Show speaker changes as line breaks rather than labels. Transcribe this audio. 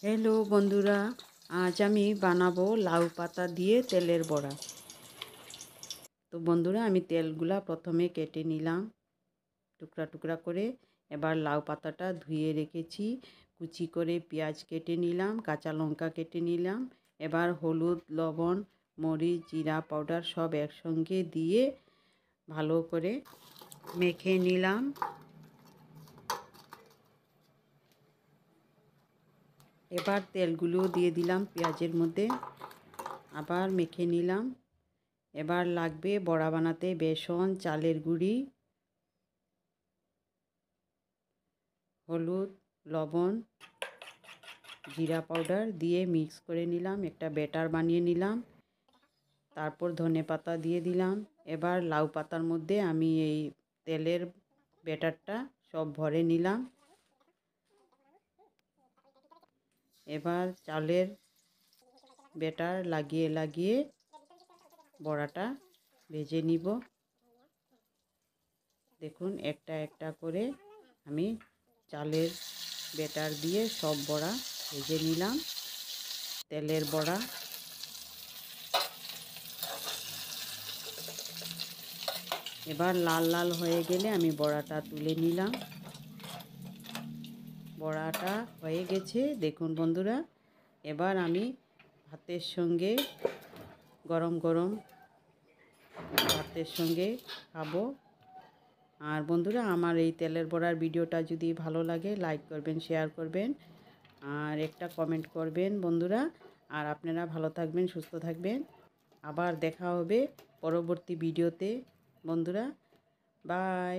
Hello বন্ধুরা, আজ আমি বানাবো লাউ পাতা দিয়ে তেলের বড়া। তো বন্ধুরা, আমি তেলগুলা প্রথমে কেটে নিলাম টুকরা টুকরা করে। এবার লাউ পাতাটা ধুয়ে রেখেছি, কুচি করে পেঁয়াজ কেটে নিলাম, কাঁচা লঙ্কা কেটে নিলাম। এবার হলুদ, লবণ, মরিচ, জিরা পাউডার সব একসঙ্গে দিয়ে ভালো করে মেখে নিলাম। এবার তেলগুলো দিয়ে দিলাম পেঁয়াজের মধ্যে, আবার মেখে নিলাম। এবার লাগবে বড়া বানাতে বেসন, চালের গুঁড়ি, হলুদ, লবণ, জিরা পাউডার দিয়ে মিক্স করে নিলাম, একটা ব্যাটার বানিয়ে নিলাম। তারপর ধনেপাতা দিয়ে দিলাম। এবার লাউ পাতার মধ্যে আমি এই তেলের ব্যাটারটা সব ভরে নিলাম। এবার চালের ব্যাটার লাগিয়ে লাগিয়ে বড়াটা ভেজে নিব। দেখুন, একটা একটা করে আমি চালের ব্যাটার দিয়ে সব বড়া ভেজে নিলাম। তেলের বড়া। এবার লাল লাল হয়ে গেলে আমি বড়াটা তুলে নিলাম। বড়াটা হয়ে গেছে দেখুন বন্ধুরা। এবার আমি ভাতের সঙ্গে, গরম গরম ভাতের সঙ্গে খাবো। আর বন্ধুরা, আমার এই তেলের বড়ার ভিডিওটা যদি ভালো লাগে লাইক করবেন, শেয়ার করবেন আর একটা কমেন্ট করবেন বন্ধুরা। আর আপনারা ভালো থাকবেন, সুস্থ থাকবেন। আবার দেখা হবে পরবর্তী ভিডিওতে বন্ধুরা। বাই।